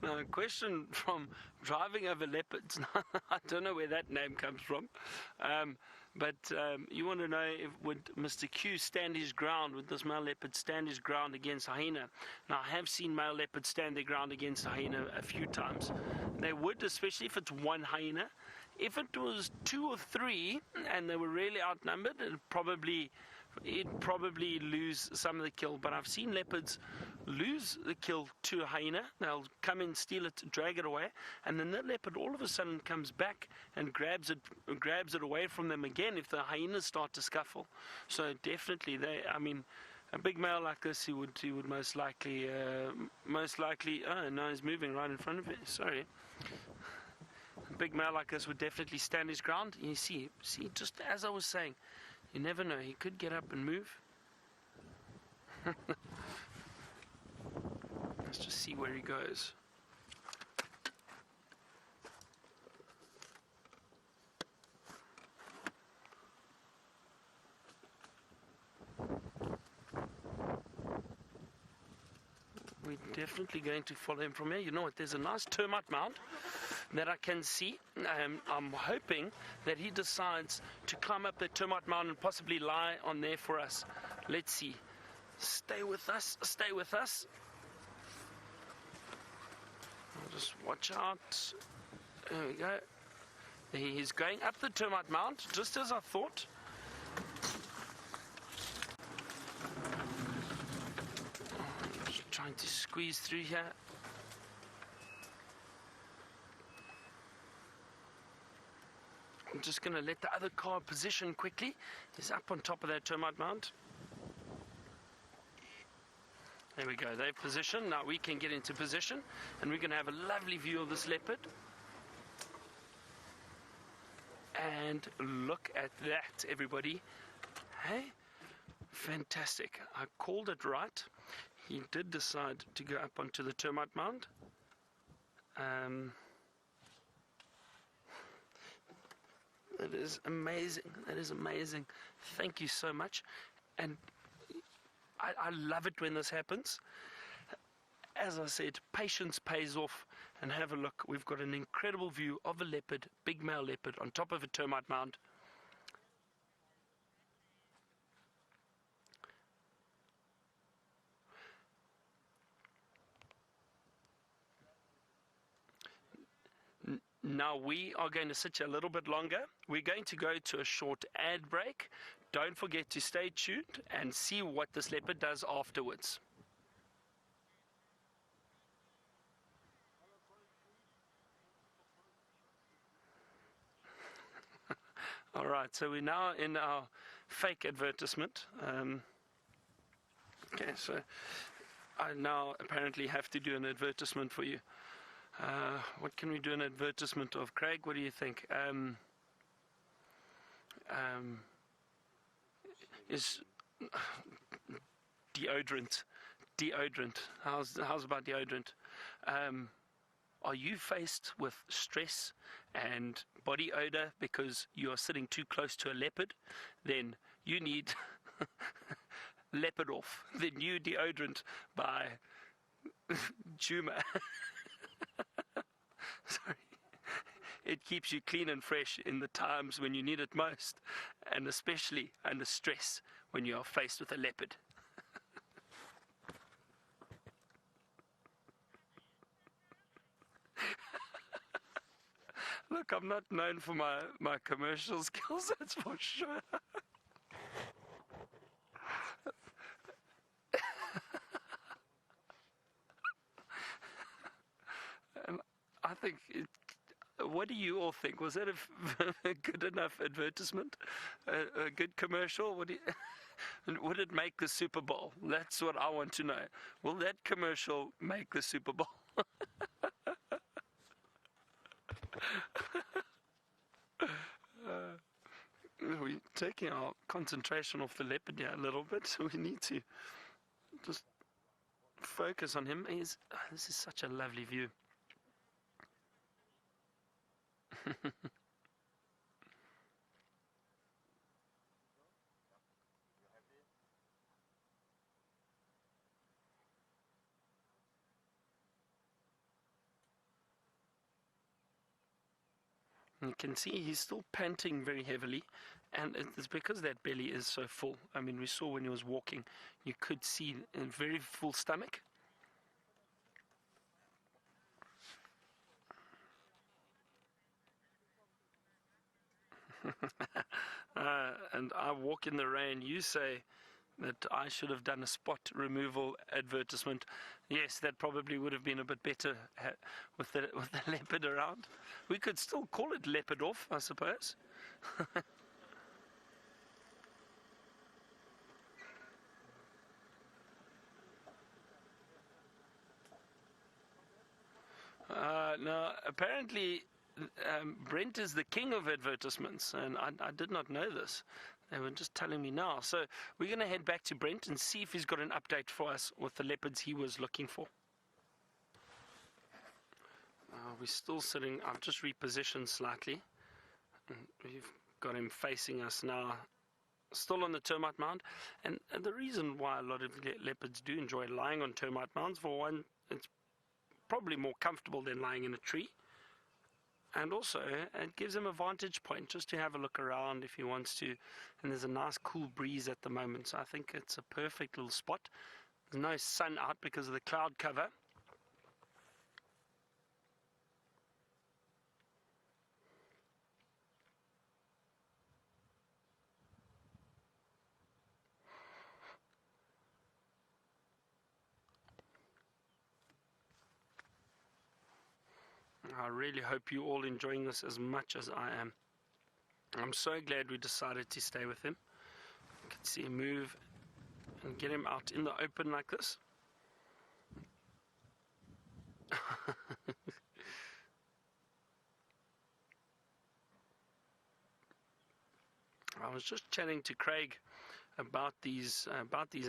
Now, a question from driving over leopards. I don't know where that name comes from, but you want to know would Mr. Q stand his ground? Would this male leopard stand his ground against hyena? Now, I have seen male leopards stand their ground against hyena a few times. They would, especially if it's one hyena. If it was 2 or 3 and they were really outnumbered, it'd probably lose some of the kill. But I've seen leopards lose the kill to a hyena. They'll come in, steal it, drag it away, and then the leopard all of a sudden comes back and grabs it away from them again if the hyenas start to scuffle. So definitely I mean, a big male like this, he would most likely oh no, he's moving right in front of me, sorry. A big male like this would definitely stand his ground. You see, just as I was saying, you never know, he could get up and move. Let's just see where he goes. We're definitely going to follow him from here. You know what, there's a nice termite mound that I can see. I'm hoping that he decides to climb up the termite mound and possibly lie on there for us. Let's see. Stay with us, stay with us. I'll just watch out. There we go. He's going up the termite mound, just as I thought. Just trying to squeeze through here. I'm just going to let the other car position quickly. He's up on top of that termite mound. There we go, they've positioned. Now we can get into position and we're going to have a lovely view of this leopard. And look at that, everybody. Hey, fantastic. I called it right. He did decide to go up onto the termite mound. That is amazing. That is amazing. Thank you so much. And I love it when this happens. As I said, patience pays off. And have a look. We've got an incredible view of a leopard, big male leopard, on top of a termite mound. Now we are going to sit here a little bit longer. We're going to go to a short ad break. Don't forget to stay tuned and see what this leopard does afterwards. All right, so we're now in our fake advertisement. Okay, so I now apparently have to do an advertisement for you. What can we do an advertisement of? Craig, what do you think? Is deodorant. How's about deodorant? Are you faced with stress and body odor because you are sitting too close to a leopard? Then you need Leopard Off, the new deodorant by Juma. Sorry. It keeps you clean and fresh in the times when you need it most, and especially under stress when you are faced with a leopard. Look, I'm not known for my commercial skills, that's for sure. And I think, what do you all think? Was that a good enough advertisement? A good commercial? What do you, would it make the Super Bowl? That's what I want to know. Will that commercial make the Super Bowl? We're taking our concentration off the leopard here a little bit. We need to just focus on him. This is such a lovely view. You can see he's still panting very heavily, and it's because that belly is so full. I mean, we saw when he was walking, you could see a very full stomach. And I walk in the rain. You say that I should have done a spot removal advertisement. Yes, that probably would have been a bit better with the leopard around. We could still call it Leopard Off, I suppose. Now, apparently, Brent is the king of advertisements, and I did not know this. They were just telling me now. So we're going to head back to Brent and see if he's got an update for us with the leopards he was looking for. We're still sitting. I've just repositioned slightly. And we've got him facing us now, still on the termite mound. And the reason why a lot of leopards do enjoy lying on termite mounds, for one, it's probably more comfortable than lying in a tree. And also, it gives him a vantage point just to have a look around if he wants to. And there's a nice cool breeze at the moment, so I think it's a perfect little spot. There's no sun out because of the cloud cover. I really hope you're all enjoying this as much as I am. I'm so glad we decided to stay with him. You can see him move and get him out in the open like this. I was just chatting to Craig about these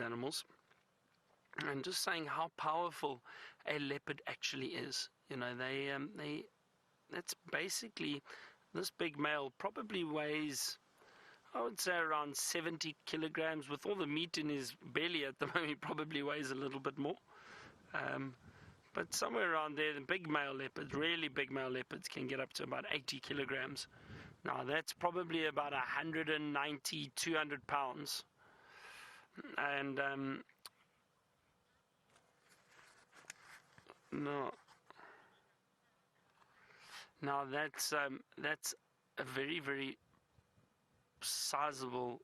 animals, and just saying how powerful a leopard actually is. You know, that's basically, this big male probably weighs, I would say, around 70 kilograms. With all the meat in his belly at the moment, he probably weighs a little bit more. But somewhere around there, the big male leopards, really big male leopards, can get up to about 80 kilograms. Now, that's probably about 190, 200 pounds. And, no. Now that's a very, very sizable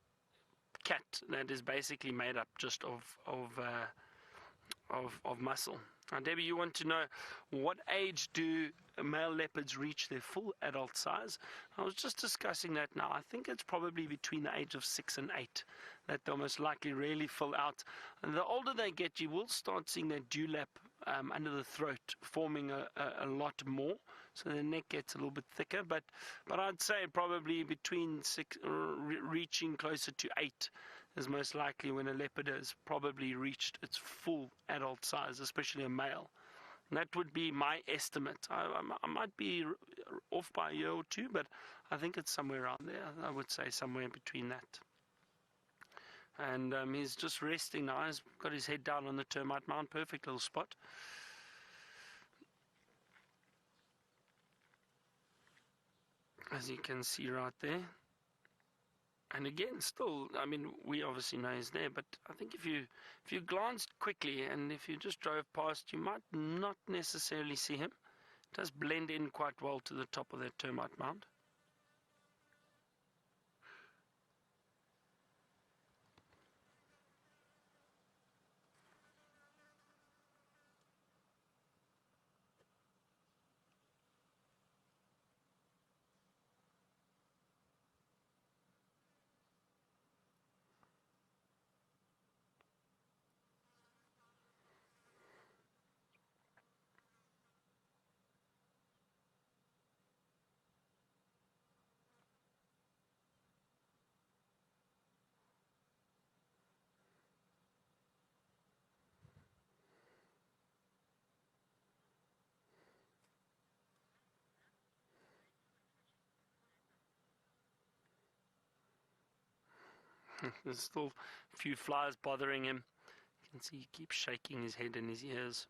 cat that is basically made up just of muscle. Now, Debbie, you want to know what age do male leopards reach their full adult size? I was just discussing that now. I think it's probably between the age of 6 and 8 that they'll most likely really fill out. And the older they get, you will start seeing that dewlap under the throat forming a lot more. So the neck gets a little bit thicker. But I'd say probably between 6, reaching closer to 8 is most likely when a leopard has probably reached its full adult size, especially a male. And that would be my estimate. I might be off by a year or two, but I think it's somewhere around there. I would say somewhere between that. And he's just resting now. He's got his head down on the termite mound. Perfect little spot. As you can see right there. And again, still, I mean, we obviously know he's there, but I think if you glanced quickly and if you just drove past, you might not necessarily see him. It does blend in quite well to the top of that termite mound. There's still a few flies bothering him. You can see he keeps shaking his head and his ears.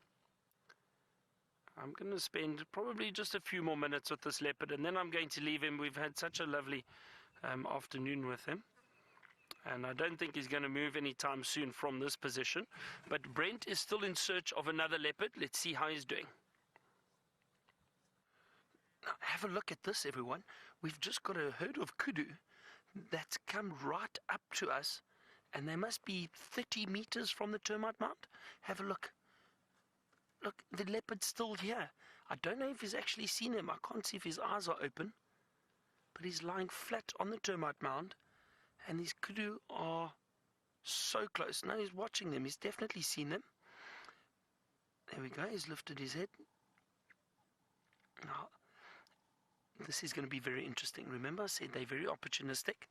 I'm going to spend probably just a few more minutes with this leopard, and then I'm going to leave him. We've had such a lovely afternoon with him, and I don't think he's going to move anytime soon from this position. But Brent is still in search of another leopard. Let's see how he's doing. Now, have a look at this, everyone. We've just got a herd of kudu that's come right up to us, and they must be 30 meters from the termite mound. Have a look. Look, the leopard's still here. I don't know if he's actually seen him. I can't see if his eyes are open, but he's lying flat on the termite mound, and these kudu are so close. Now he's watching them. He's definitely seen them. There we go. He's lifted his head. Now, this is going to be very interesting. Remember, I said they're very opportunistic.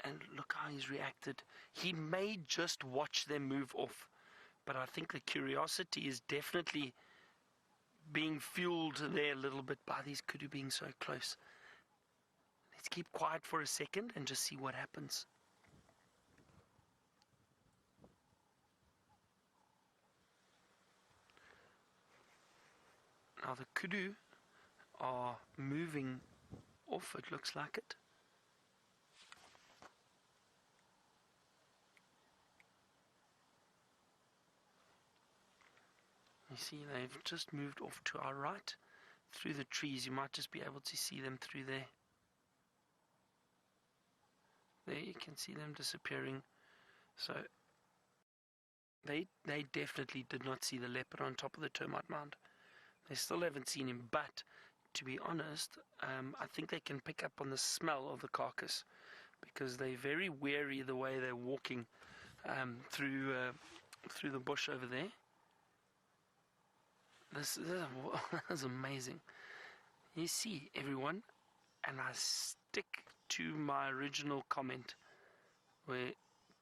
And look how he's reacted. He may just watch them move off, but I think the curiosity is definitely being fueled there a little bit by these kudu being so close. Let's keep quiet for a second and just see what happens. Now the kudu are moving off, it looks like it. You see, they've just moved off to our right through the trees. You might just be able to see them through there. There you can see them disappearing. So they definitely did not see the leopard on top of the termite mound. They still haven't seen him, but to be honest, I think they can pick up on the smell of the carcass, because they're very wary the way they're walking through the bush over there. This is amazing. You see, everyone, and I stick to my original comment where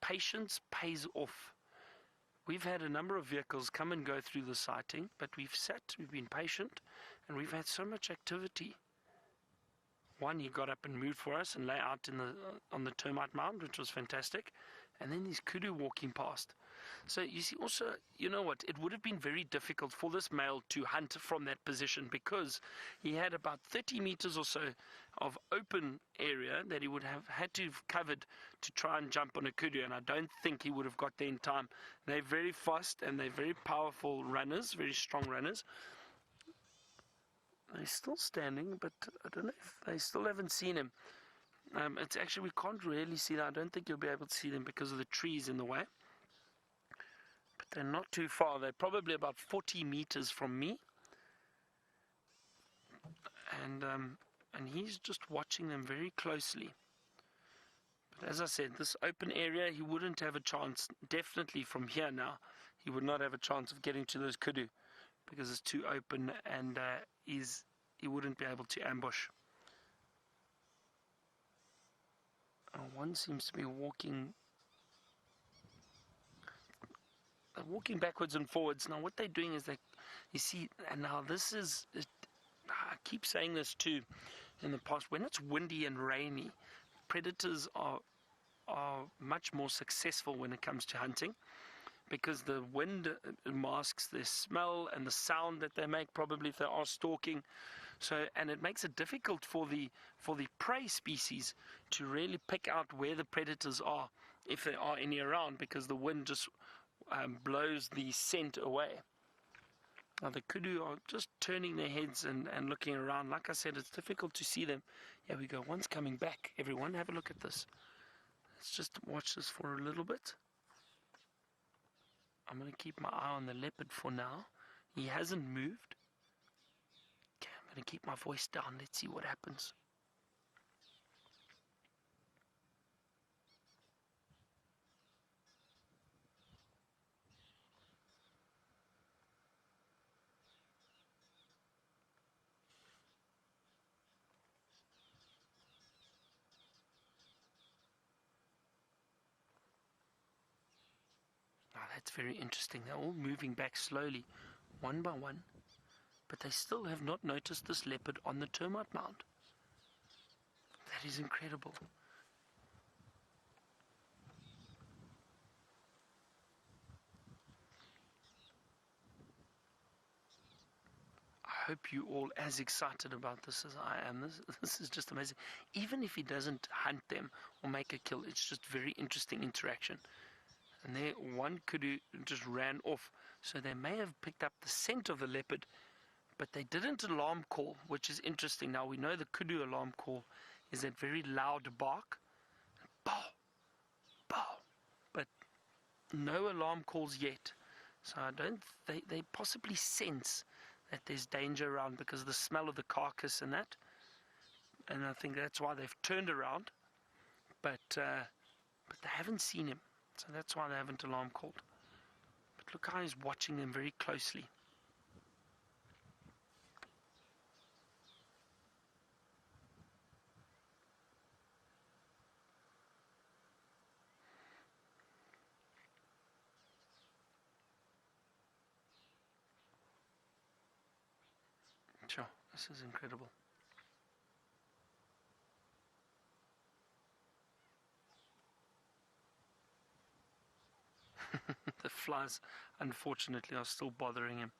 patience pays off. We've had a number of vehicles come and go through the sighting, but we've been patient, and we've had so much activity. One, he got up and moved for us and lay out on the termite mound, which was fantastic, and then these kudu walking past. So you see, also, you know what, it would have been very difficult for this male to hunt from that position, because he had about 30 meters or so of open area that he would have had to have covered to try and jump on a kudu, and I don't think he would have got there in time. They're very fast and they're very powerful runners, very strong runners. They're still standing, but I don't know if they still haven't seen him. It's actually, we can't really see them. I don't think you'll be able to see them because of the trees in the way. But they're not too far. They're probably about 40 meters from me. And he's just watching them very closely. But as I said, this open area, he wouldn't have a chance. Definitely from here now, he would not have a chance of getting to those kudu because it's too open, and he wouldn't be able to ambush. One seems to be walking backwards and forwards. Now what they're doing is you see, and now this is, I keep saying this too in the past, when it's windy and rainy, predators are much more successful when it comes to hunting, because the wind masks their smell and the sound that they make, probably if they are stalking. So, and it makes it difficult for the prey species to really pick out where the predators are, if there are any around, because the wind just blows the scent away. Now the kudu are just turning their heads and looking around. Like I said, it's difficult to see them. Here we go. One's coming back. Everyone, have a look at this. Let's just watch this for a little bit. I'm going to keep my eye on the leopard for now. He hasn't moved. Okay, I'm going to keep my voice down. Let's see what happens. Now that's very interesting. They're all moving back slowly, one by one. But they still have not noticed this leopard on the termite mound. That is incredible. I hope you all as excited about this as I am. This is just amazing. Even if he doesn't hunt them or make a kill, it's just very interesting interaction. And there, one kudu just ran off. So they may have picked up the scent of the leopard, but they didn't alarm call, which is interesting. Now we know the kudu alarm call is that very loud bark, bow, bow, but no alarm calls yet. So they possibly sense that there's danger around because of the smell of the carcass and that. And I think that's why they've turned around, but they haven't seen him. So that's why they haven't alarm called. But look how he's watching them very closely. Sure, this is incredible. The flies, unfortunately, are still bothering him.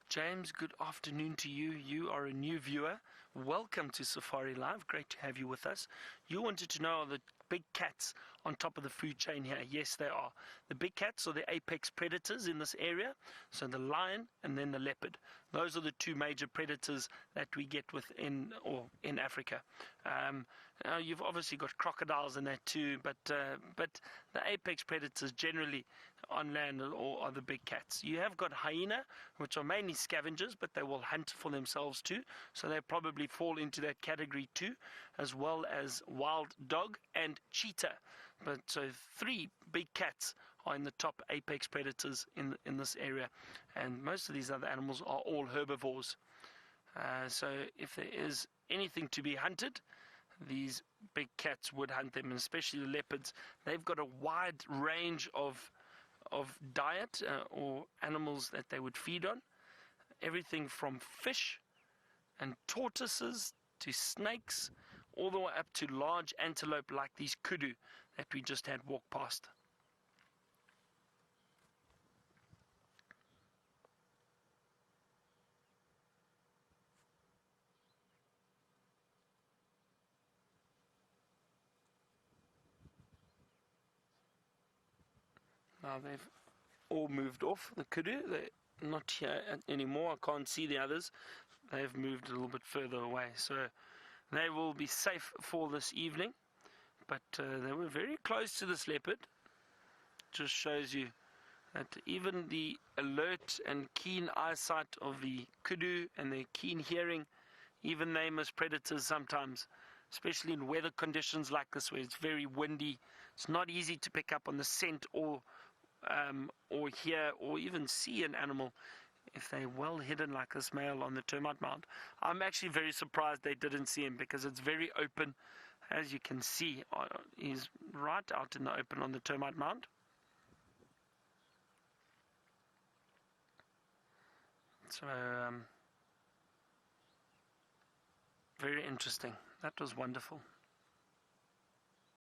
James, good afternoon to you. You are a new viewer. Welcome to SafariLIVE. Great to have you with us. You wanted to know, are the big cats on top of the food chain here? Yes, they are. The big cats are the apex predators in this area. So the lion and then the leopard. Those are the two major predators that we get within or in Africa. Now you've obviously got crocodiles in that too, but the apex predators generally on land are the big cats. You have got hyena, which are mainly scavengers, but they will hunt for themselves too, so they probably fall into that category too, as well as wild dog and cheetah. But so three big cats are in the top apex predators in this area, and most of these other animals are all herbivores. So if there is anything to be hunted, these big cats would hunt them, and especially the leopards. They've got a wide range of diet or animals that they would feed on. Everything from fish and tortoises to snakes, all the way up to large antelope like these kudu that we just had walk past. Now they've all moved off. The kudu, they're not here anymore. I can't see the others. They've moved a little bit further away. So they will be safe for this evening. But they were very close to this leopard. Just shows you that even the alert and keen eyesight of the kudu and their keen hearing, even they miss predators sometimes, especially in weather conditions like this where it's very windy. It's not easy to pick up on the scent or hear or even see an animal if they're well hidden like this male on the termite mound. I'm actually very surprised they didn't see him because it's very open. As you can see, he's right out in the open on the termite mound. So, very interesting. That was wonderful.